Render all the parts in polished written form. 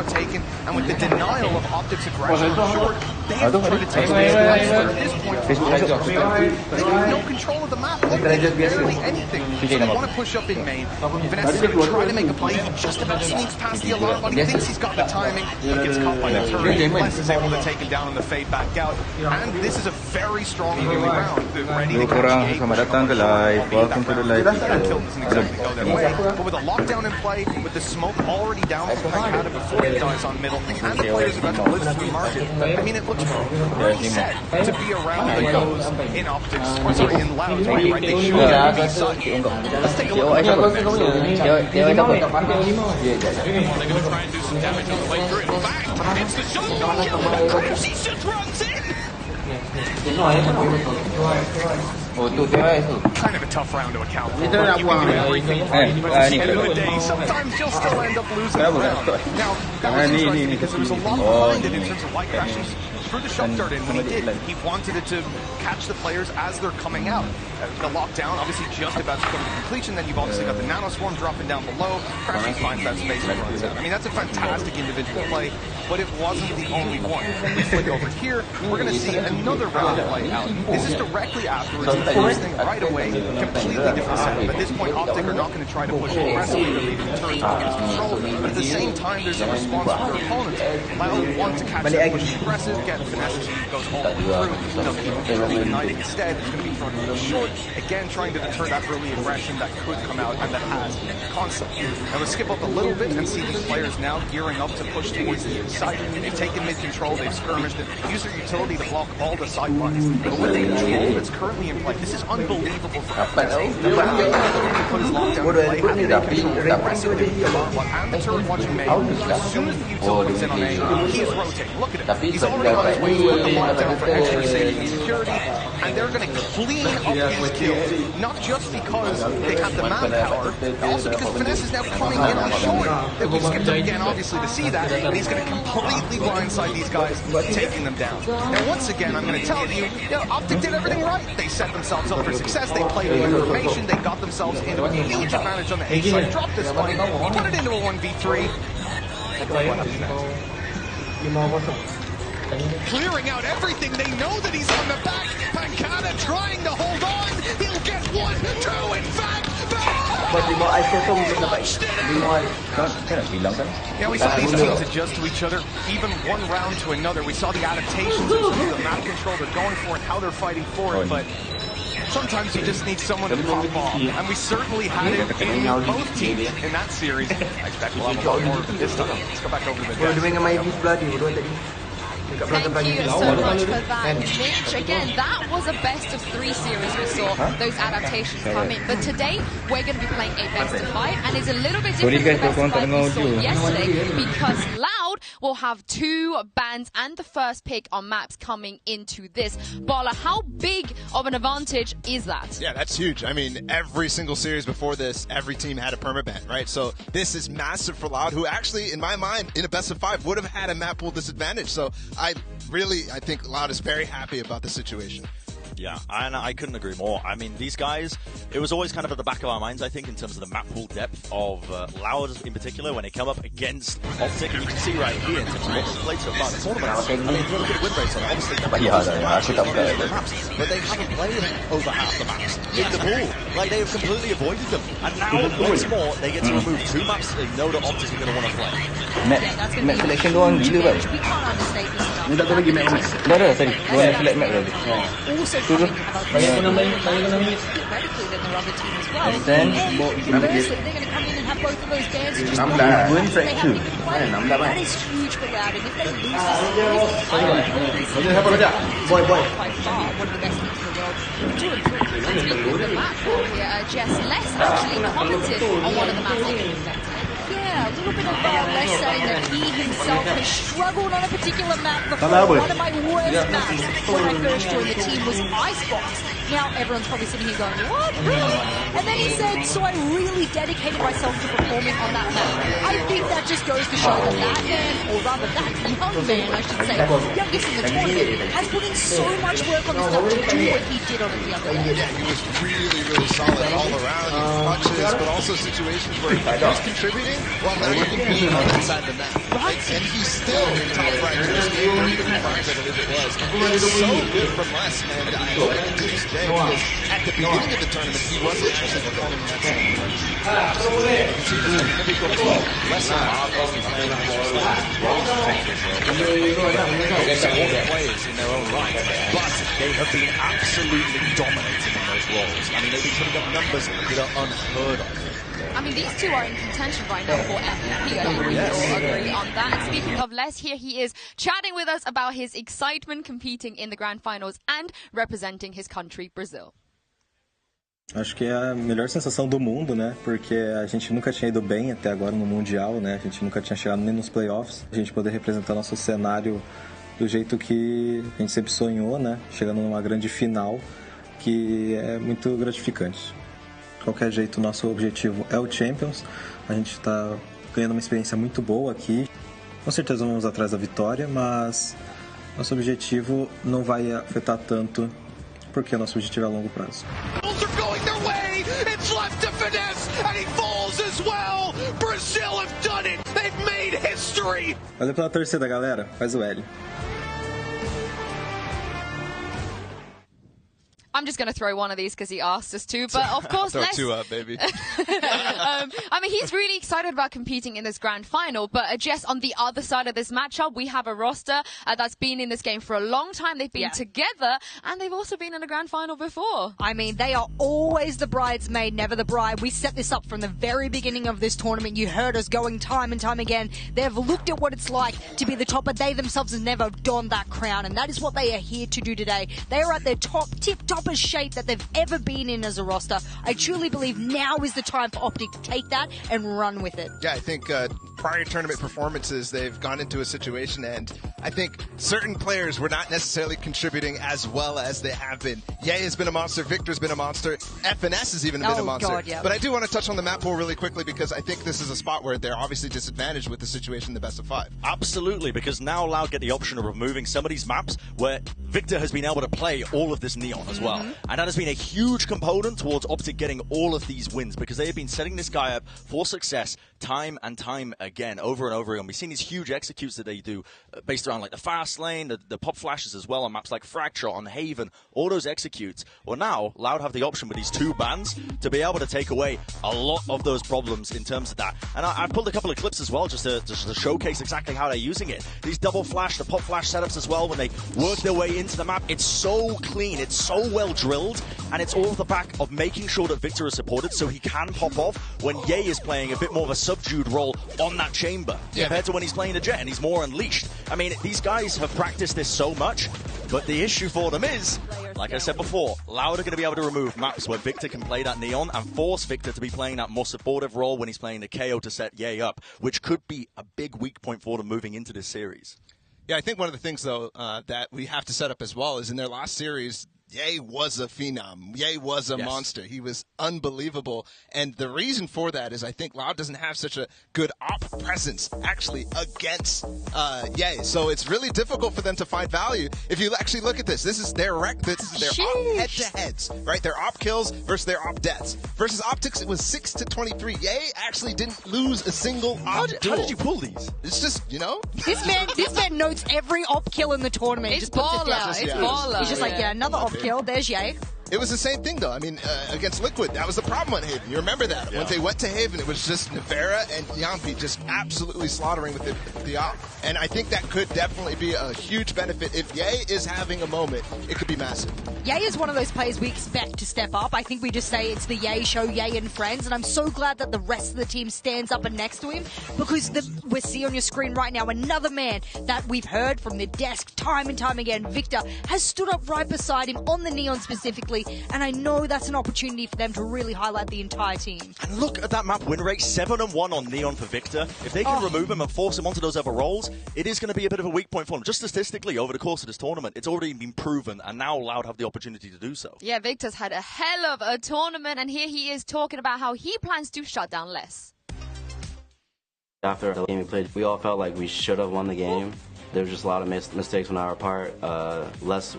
got taken, and with the denial of Optic's aggression on short, they have tried to take away at this point. They have no control of the map. Look, they have barely anything. So they want to push up in main. Vanessa is going to try to make a play. He just about sneaks past the alarm button. He thinks he's got the timing, but gets caught by the turret. Les is able to take him down on the fade back out. And this is a very strong early round. Ready to Welcome to the live. Kill doesn't exactly go their way. But with a lockdown in play, with the smoke already down from Pancada before he dies on middle, and the players about to blitz through market, I mean, it looks pretty set to be a round that goes in Optics, or sorry, in Loud's way, right? They should be side. Let's take a look at the they're going to try and do some damage on the way through. In fact, it's the shotgun kill, but Cruzy just runs in! Kind of a tough round to account for. You can do everything right, but at the end of the day, sometimes you'll still end up losing the round. Now, that was interesting because there was a lot behind it in terms of why Crashing threw the shock dart in when he did. He wanted it to catch the players as they're coming out. The lockdown, obviously just about to come to completion, then you've obviously got the Nano Swarm dropping down below. Crashing finds that space and runs out. I mean, that's a fantastic individual play, but it wasn't the only one. We flick over here, we're going to see another round play out. This is directly afterwards, the first thing right away, completely different setup. At this point, Optic are not going to try to push aggressively, they're leaving the turret under his control, but at the same time, there's a response from their opponents. Loud want to catch them, push aggressive, get Finesse goes all the way through. They'll keep him igniting instead. It's going to be thrown a little short. Again, trying to deter that early aggression that could come out and that has constantly. And we'll skip up a little bit and see these players now gearing up to push towards the inside. They've taken mid-control, they've skirmished it, used their utility to block all the side lines. But with the control that's currently in play, this is unbelievable for Optic. The round to put his lockdown in play, and they control aggressively the alarm button and the turret watching main. As soon as the utility comes in on A, he is rotating. Look at him. He's already on his way to put the lockdown for extra safety and security, and they're going to clean up these kills, not just because they have the manpower, but also because Finesse is now coming in on short. We skipped him again, obviously, to see that, and he's going to completely blindside these guys, taking them down. Now, once again, I'm going to tell you, Optic did everything right. They set themselves up for success, they played the information, they got themselves into a huge advantage on the A side, dropped this fight, put it into a 1v3. What happens next? Clearing out everything, they know that he's on the back. Pancada trying to hold on. He'll get 1, 2, in fact. Yeah, we saw these teams adjust to each other, even one round to another. We saw the adaptations of the map control they're going for and how they're fighting for it, but sometimes you just need someone to pop off, and we certainly had it in both teams in that series. I expect we'll have a lot more of it this time. Let's go back over to the desk. Thank you so much for that, Mitch. Again, that was a best of 3 series we saw those adaptations come in. But today, we're going to be playing a best of 5, and it's a little bit different than the best of 5 we saw yesterday, because Loud will have 2 bans and the first pick on maps coming into this. Bala, how big of an advantage is that? Yeah, that's huge. I mean, every single series before this, every team had a permaban, right? So this is massive for Loud, who actually, in my mind, in a best of 5, would have had a map pool disadvantage. So I think Loud is very happy about the situation. Yeah, and I couldn't agree more. I mean, these guys, it was always kind of at the back of our minds, I think, in terms of the map pool depth of Loud in particular when they come up against Optic. And you can see right here in terms of what they've played so far in the tournament. I mean, look at win rates on it. Obviously, but they haven't played over half the maps in the pool. Like, they have completely avoided them. And now, once more, they get to remove 2 maps they know that Optic are going to want to play. Yeah, that's going to be selection doang gila kan. We can't understate this stuff. Ni tak tahu lagi map. Dah tadi. Dua select map tadi. Also coming about theoretically than their other team as well. Then firstly, they're going to come in and have both of those bands and just that is huge for Loud, and if they lose this by far one of the best teams in the world. 2 and 3 to be on the map here. Jess Les actually commented on one of the maps getting affected. Yeah, a little bit of Les saying that he himself has struggled on a particular map before. One of my worst maps when I first joined the team was Icebox. Now everyone's probably sitting here going, what? Really? And then he said, so I really dedicated myself to performing on that map. I think that just goes to show that that man, or rather that young man, I should say, youngest in the tournament, has put in so much work on this map to do what he did on it the other day. Yeah, he was really, really solid all around. Touches, but also situations where he was contributing while not even being on inside the map. Right, And I believe it was. It was so good from Les, and I hope it continues today because at the beginning of the tournament, he was actually performing that same. Les and Bob obviously playing players in their own right, but they have been absolutely dominating in those roles. I mean, they've been putting up numbers that are unheard of. I mean, these two are in contention right now for MVP. I think we all agree on that. And speaking of Les, here he is chatting with us about his excitement competing in the grand finals and representing his country, Brazil. Acho que é a melhor sensação do mundo, né? Porque a gente nunca tinha ido bem até agora no Mundial, né? A gente nunca tinha chegado nem nos playoffs. A gente poder representar nosso cenário do jeito que a gente sempre sonhou, né? Chegando numa grande final, que é muito gratificante. De qualquer jeito, nosso objetivo é o Champions. A gente está ganhando uma experiência muito boa aqui. Com certeza vamos atrás da vitória, mas nosso objetivo não vai afetar tanto, porque nosso objetivo é a longo prazo. Valeu pela torcida, galera. Faz o L. I'm just going to throw one of these because he asked us to, but of course, throw two up, baby. I mean, he's really excited about competing in this grand final, but Jess, on the other side of this matchup, we have a roster that's been in this game for a long time. They've been together, and they've also been in a grand final before. I mean, they are always the bridesmaid, never the bride. We set this up from the very beginning of this tournament. You heard us going time and time again. They've looked at what it's like to be the top, but they themselves have never donned that crown, and that is what they are here to do today. They are at their tip-top shape that they've ever been in as a roster. I truly believe now is the time for Optic to take that and run with it. Yeah, I think prior tournament performances, they've gone into a situation, and I think certain players were not necessarily contributing as well as they have been. Ye has been a monster, Victor's been a monster, FNS has even been a monster. God, yeah. But I do want to touch on the map pool really quickly because I think this is a spot where they're obviously disadvantaged with the situation in the best of 5. Absolutely, because now Loud get the option of removing some of these maps where Victor has been able to play all of this Neon as well. And that has been a huge component towards Optic getting all of these wins because they have been setting this guy up for success time and time again, over and over again. We've seen these huge executes that they do based around like the fast lane, the pop flashes as well on maps like Fracture, on Haven, all those executes. Well, now Loud have the option with these two bans to be able to take away a lot of those problems in terms of that. And I've pulled a couple of clips as well just to showcase exactly how they're using it. These double flash, the pop flash setups as well, when they work their way into the map, it's so clean, it's so well drilled, and it's all off the back of making sure that Victor is supported so he can pop off when Ye is playing a bit more of a subdued role on that chamber compared to when he's playing the Jet and he's more unleashed. I mean, these guys have practiced this so much, but the issue for them is, like I said before, Loud are going to be able to remove maps where Victor can play that Neon and force Victor to be playing that more supportive role when he's playing the KO to set Ye up, which could be a big weak point for them moving into this series. Yeah, I think one of the things, though, that we have to set up as well is in their last series, Ye was a phenom. Ye was a monster. He was unbelievable. And the reason for that is I think Loud doesn't have such a good op presence actually against Ye. So it's really difficult for them to find value. If you actually look at this, this is their op head-to-heads, right? Their op kills versus their op deaths. Versus Optics, it was 6-23. Ye actually didn't lose a single op duel. How did you pull these? It's just, you know. This man notes every op kill in the tournament. It's just puts it down. It's baller. He's just like, yeah, another op kill. There's Ye. It was the same thing, though. I mean, against Liquid, that was the problem on Haven. You remember that. When they went to Haven, it was just Navera and Yampi just absolutely slaughtering with the op. And I think that could definitely be a huge benefit. If Ye is having a moment, it could be massive. Ye is one of those players we expect to step up. I think we just say it's the Ye show, Ye and friends. And I'm so glad that the rest of the team stands up and next to him because we see on your screen right now another man that we've heard from the desk time and time again, Victor, has stood up right beside him on the Neon specifically. And I know that's an opportunity for them to really highlight the entire team. And look at that map win rate, 7-1 on Neon for Victor. If they can remove him and force him onto those other roles, it is going to be a bit of a weak point for him. Just statistically, over the course of this tournament, it's already been proven, and now Loud have the opportunity to do so. Yeah, Victor's had a hell of a tournament, and here he is talking about how he plans to shut down Les. After the game we played, we all felt like we should have won the game. There was just a lot of mistakes on our part. Les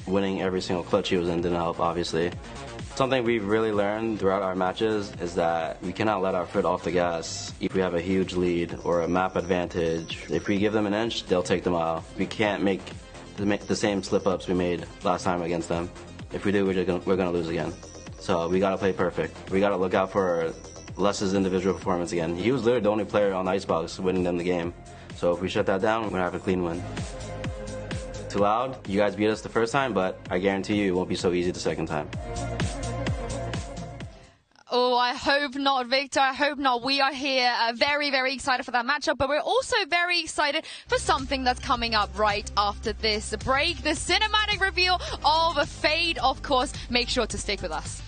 winning every single clutch he was in didn't help, obviously. Something we've really learned throughout our matches is that we cannot let our foot off the gas if we have a huge lead or a map advantage. If we give them an inch, they'll take the mile. We can't make the same slip-ups we made last time against them. If we do, we're gonna lose again. So we gotta play perfect. We gotta look out for Les's individual performance again. He was literally the only player on the Icebox winning them the game. So if we shut that down, we're gonna have a clean win. Too loud, you guys beat us the first time, but I guarantee you it won't be so easy the second time. Oh, I hope not, Victor. I hope not. We are here very, very excited for that matchup, but we're also very excited for something that's coming up right after this break. The cinematic reveal of Fade, of course. Make sure to stick with us.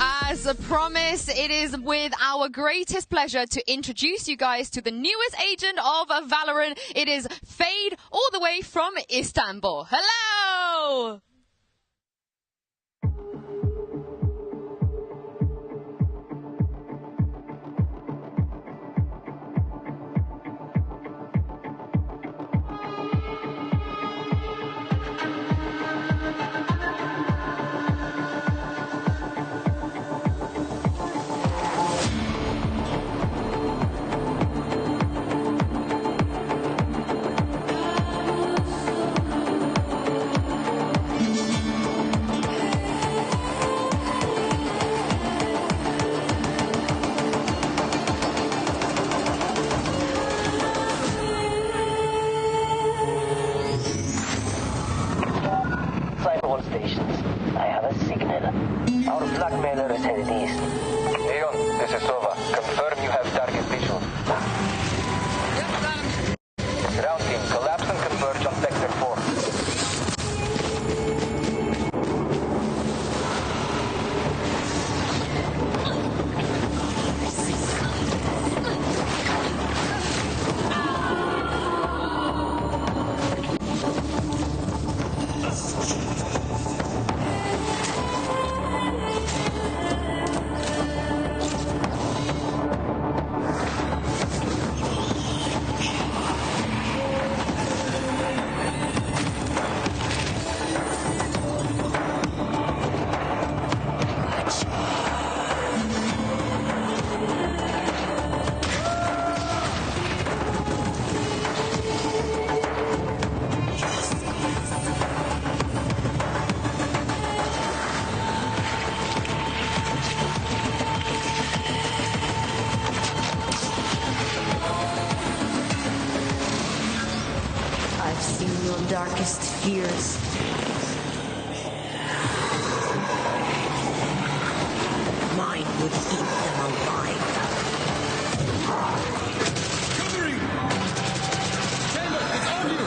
As a promise, it is with our greatest pleasure to introduce you guys to the newest agent of Valorant. It is Fade, all the way from Istanbul. Hello! Stations. I have a signal. Our blackmailer is headed east. Aeon, this is Sova. Confirm you have target visual. Ground team, collapse and converge on Vector 4. I've seen your darkest fears. Mine would eat them alive. Covering! Chamber, it's on you!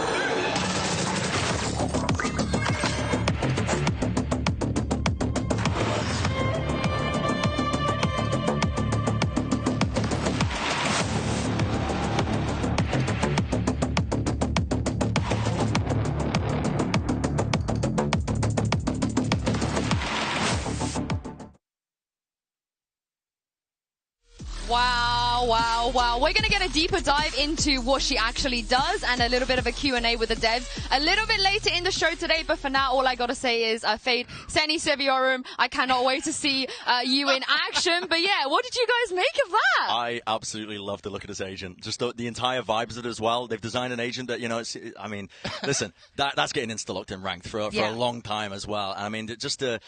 Wow, Wow, wow, wow. We're going to get a deeper dive into what she actually does and a little bit of a Q&A with the devs a little bit later in the show today. But for now, all I got to say is, Fade, Seni Seviorum, I cannot wait to see you in action. But yeah, what did you guys make of that? I absolutely love the look of this agent. Just the entire vibes of it as well. They've designed an agent that, you know, I mean, listen, that's getting insta-locked and ranked for a long time as well. I mean, just the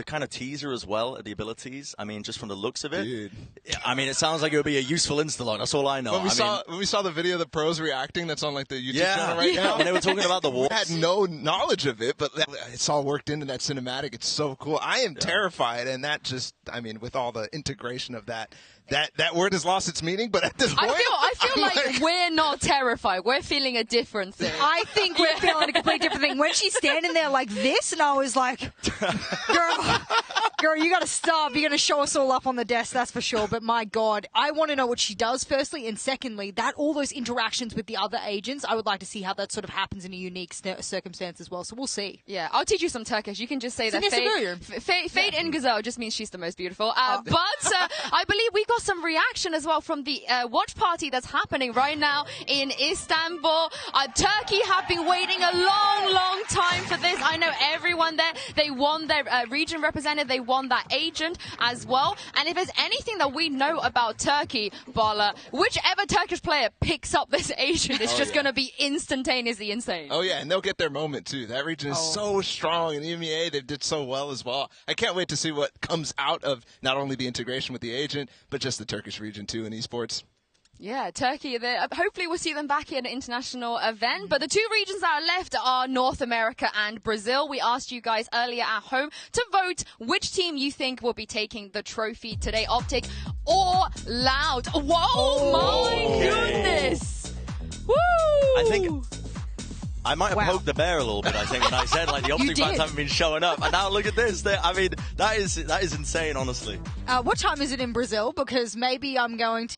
kind of teaser as well, the abilities. I mean, just from the looks of it, dude. I mean, it sounds like it would be a useful insta-lock. That's all I know. When we saw the video of the pros reacting, that's on like the YouTube channel right now. When they were talking about the we warps. had no knowledge of it, but it's all worked into that cinematic. It's so cool. I am terrified, and that just, I mean, with all the integration of that word has lost its meaning. But at this point, I feel like we're not terrified. We're feeling a different thing. I think we're feeling a completely different thing. When she's standing there like this, and I was like, girl, you got to stop. You're going to show us all up on the desk, that's for sure. But my God, I want to know what she does, firstly. And secondly, all those interactions with the other agents, I would like to see how that sort of happens in a unique circumstance as well. So we'll see. Yeah, I'll teach you some Turkish. You can just say that Fade in Gazelle just means she's the most beautiful. But I believe we got some reaction as well from the watch party that's happening right now in Istanbul. Turkey have been waiting a long time for this. I know everyone there. They won their region representative. They won that agent as well. And if there's anything that we know about Turkey, Bala, whichever Turkish player picks up this agent, it's just going to be instantaneously insane. Oh, yeah, and they'll get their moment, too. That region is so strong, and EMEA, they did so well as well. I can't wait to see what comes out of not only the integration with the agent, but just the Turkish region, too, in esports. Yeah, Turkey, hopefully we'll see them back in an international event. But the two regions that are left are North America and Brazil. We asked you guys earlier at home to vote which team you think will be taking the trophy today, Optic or Loud. Whoa, my goodness. Woo! I think I might have poked the bear a little bit, I think, when I said like the Optic fans haven't been showing up. And now look at this. I mean, that is insane, honestly. What time is it in Brazil? Because maybe I'm going to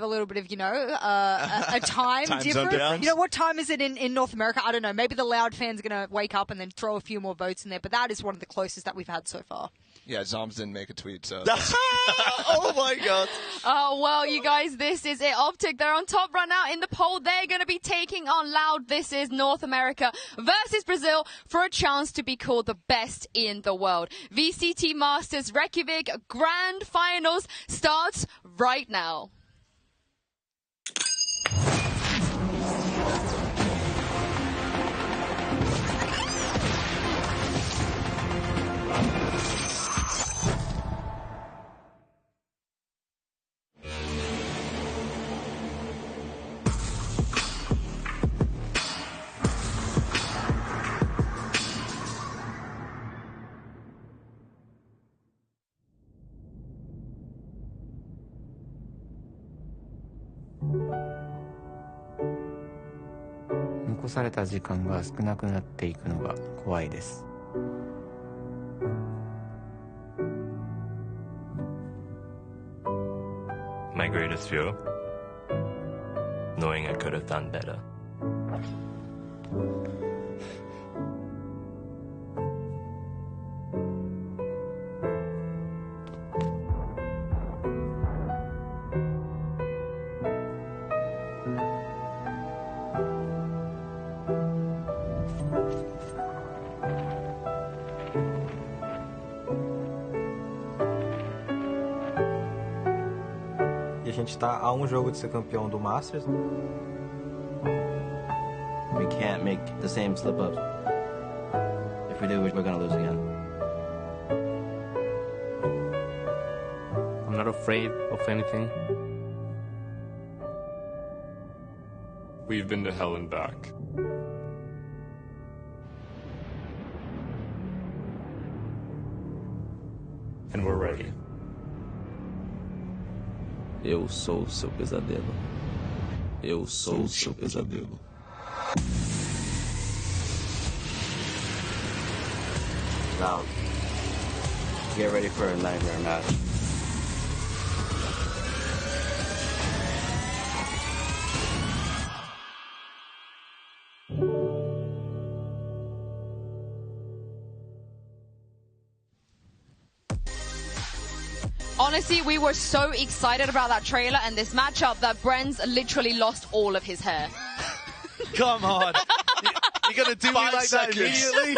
a little bit of, a time difference. You know, what time is it in North America? I don't know. Maybe the Loud fans are going to wake up and then throw a few more votes in there. But that is one of the closest that we've had so far. Yeah, Zoms didn't make a tweet, so. Oh, my God. Oh, well, you guys, this is it. Optic, they're on top right now in the poll. They're going to be taking on Loud. This is North America versus Brazil for a chance to be called the best in the world. VCT Masters Reykjavik Grand Finals starts right now.残された時間が少なくなっていくのが怖いです。My greatest fear? Knowing I could have done better. E a gente tá a um jogo de ser campeão do Masters. We can't make the same slip-ups. If we do, we're gonna lose again. I'm not afraid of anything. We've been to hell and back. And we're ready. Eu sou o seu pesadelo. Eu sou o seu pesadelo. Now, get ready for a nightmare match. Honestly, we were so excited about that trailer and this matchup that Bren's literally lost all of his hair. Come on. You're going to do me like that immediately?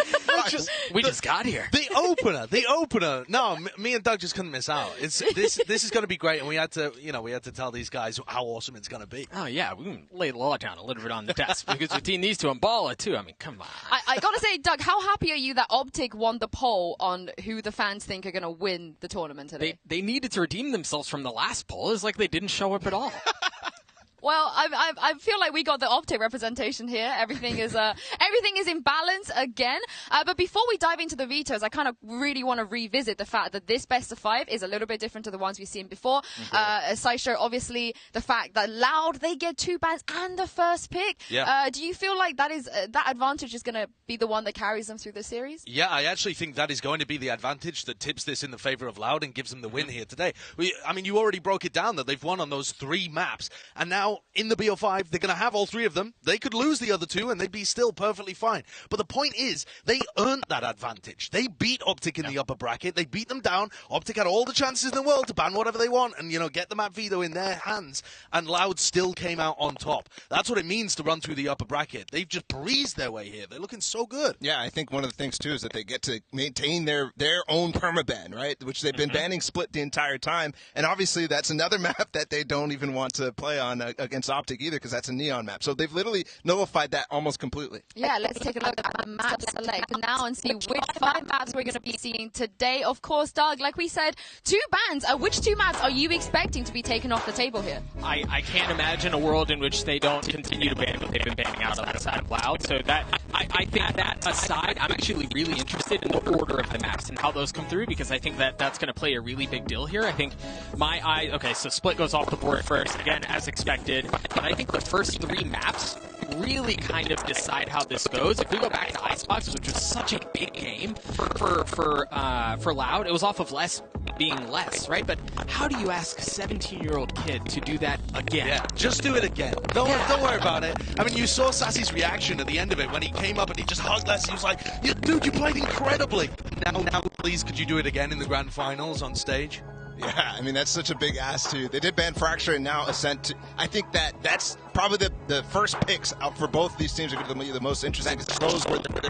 We just got here. The opener. No, me and Doug just couldn't miss out. This is going to be great, and we had to tell these guys how awesome it's going to be. Oh, yeah, we can lay the law down a little bit on the desk, because between these two and Bala, too, I mean, come on. I got to say, Doug, how happy are you that Optic won the poll on who the fans think are going to win the tournament today? They needed to redeem themselves from the last poll. It's like they didn't show up at all. Well, I feel like we got the Optic representation here. Everything is in balance again. But before we dive into the vetoes, I kind of really want to revisit the fact that this best of 5 is a little bit different to the ones we've seen before. Sideshow, obviously, the fact that Loud, they get 2 bans and the first pick. Yeah. Do you feel like that advantage is going to be the one that carries them through the series? Yeah, I actually think that is going to be the advantage that tips this in the favor of Loud and gives them the win here today. I mean, you already broke it down that they've won on those 3 maps, and now in the BO5, they're going to have all 3 of them. They could lose the other 2 and they'd be still perfectly fine. But the point is, they earned that advantage. They beat Optic in the upper bracket. They beat them down. Optic had all the chances in the world to ban whatever they want and, get the map veto in their hands. And Loud still came out on top. That's what it means to run through the upper bracket. They've just breezed their way here. They're looking so good. Yeah, I think one of the things, too, is that they get to maintain their own permaban, right? Which they've been banning Split the entire time. And obviously, that's another map that they don't even want to play on against Optic either, because that's a neon map. So they've literally nullified that almost completely. Yeah, let's take a look at the map select now and see which 5 maps we're going to be seeing today. Of course, Doug, like we said, 2 bans. Which 2 maps are you expecting to be taken off the table here? I can't imagine a world in which they don't continue to ban what they've been banning outside of Loud. So that I think that aside, I'm actually really interested in the order of the maps and how those come through, because I think that's going to play a really big deal here. I think so Split goes off the board first, again, as expected. But I think the first 3 maps really kind of decide how this goes. If we go back to Icebox, which was such a big game for Loud, it was off of less being less, right? But how do you ask a 17-year-old kid to do that again? Yeah, just do it again. Don't worry about it. I mean, you saw Sassy's reaction at the end of it when he came up and he just hugged Les. He was like, dude, you played incredibly. Now, please, could you do it again in the grand finals on stage? Yeah, I mean, that's such a big ask, too. They did ban Fracture and now Ascent. I think that's probably the first picks out for both of these teams are going to be the most interesting, because those were the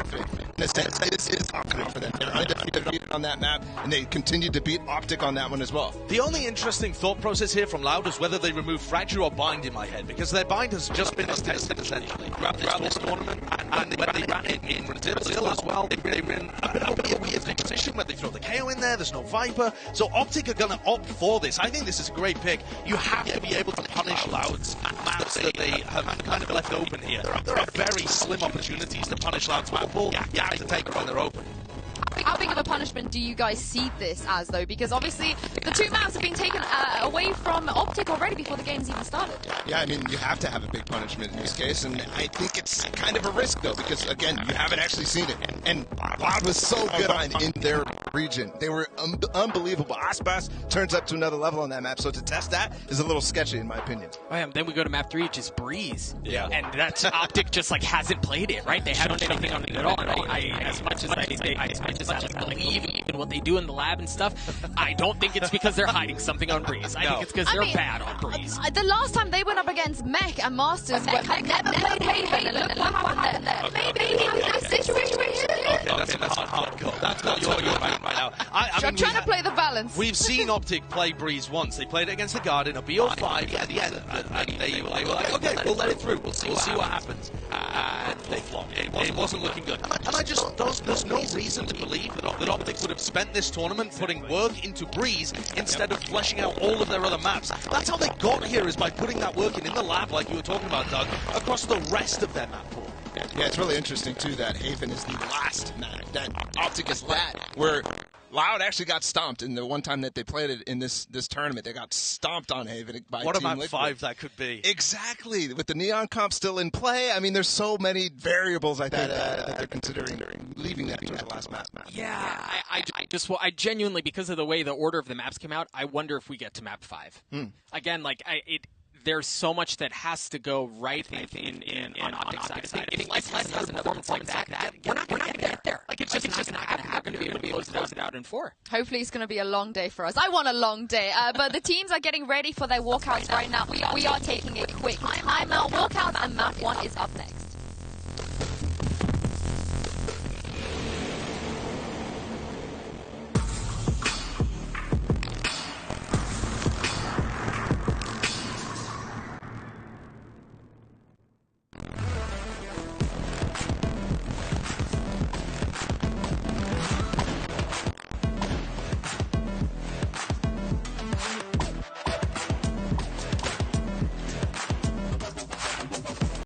in a sense, this is confident for them. They're undefeated on that map, and they continue to beat Optic on that one as well. The only interesting thought process here from Loud is whether they remove Fracture or Bind in my head, because their Bind has just been tested, essentially, throughout this tournament, and when they ran it in Brazil as well, they were in a weird position where they throw the KO in there, there's no Viper, so Optic are going to opt for this. I think this is a great pick. You have to be able to punish Loud's maps that they have kind of left open here. There are very slim opportunities to punish Loud's map pool. You have to take them when they're open. How big of a punishment do you guys see this as, though? Because obviously the 2 maps have been taken away from Optic already before the game's even started. Yeah, I mean, you have to have a big punishment in this case, and I think it's kind of a risk, though, because, again, you haven't actually seen it. And Loud was so good in their region. They were unbelievable. Aspas turns up to another level on that map, so to test that is a little sketchy, in my opinion. Oh, yeah, then we go to map 3, which is Breeze. Yeah. And that's Optic just, hasn't played it, right? They haven't done anything on it at all. As much as I believe in what they do in the lab and stuff, I don't think it's because they're hiding something on Breeze. I think it's because they're bad on Breeze. The last time they went up against Mech and Masters, Mech had never played Haven, and look what happened there. Maybe in this situation Okay, that's a hard goal. That's not your band right now. I'm trying to play the balance. We've seen Optic play Breeze once. They played it against the Guard in a BO5 at the end, and they were like, okay, we'll let it through. We'll see what happens. And they flopped. It wasn't looking good. And I just, there's no reason to believe that Optic would have spent this tournament putting work into Breeze instead of fleshing out all of their other maps. That's how they got here, is by putting that work in the lab, like you were talking about, Doug, across the rest of their map pool. Yeah, it's really interesting, too, that Haven is the last map that Optic is where Loud actually got stomped in the one time that they played it in this tournament. They got stomped on Haven by What Team a map Liquid. 5 that could be. Exactly. With the Neon comp still in play, I mean, there's so many variables, I think, that they're considering leaving that to the last map. Yeah, I genuinely, because of the way the order of the maps came out, I wonder if we get to map 5. Again, there's so much that has to go right on Optic side. If Life has another performance like that, we're not going to get there. Like, it's just not going to happen to be able to close it out in 4. Hopefully it's going to be a long day for us. I want a long day. But the teams are getting ready for their walkouts right now. We are taking a quick timeout. Walkouts and map 1 is up next.